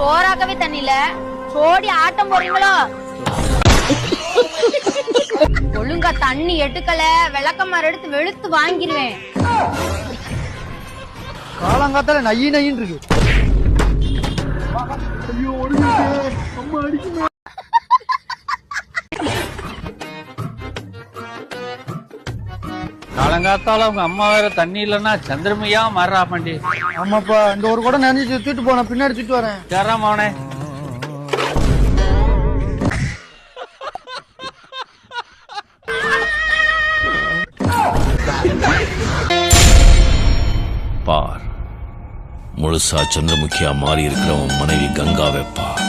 சோறாக்கவே தண்ணி இல்ல, சோடி ஆட்டம் போறீங்களோ? ஒழுங்கா தண்ணி எடுக்கல, விளக்கமாறு எடுத்து வெளுத்து வாங்கிருவேன். காலங்காத்தால நையி நையின்னு இருக்கு. ஐயோ அம்மா அடிக்குமே. காலங்காத்தால அவங்க அம்மா வேற தண்ணி இல்லன்னா சந்திரமையா மாறா பாண்டி. ஆமாப்பா, இந்த ஒரு கூட நினைச்சு தூக்கிட்டு போன, பின்னாடி தூக்கிட்டு வரேன். யாராம் அவனே? பார், முழுசா சந்திரமுகியா மாறி இருக்கிறவன் மனைவி கங்காவை பார்.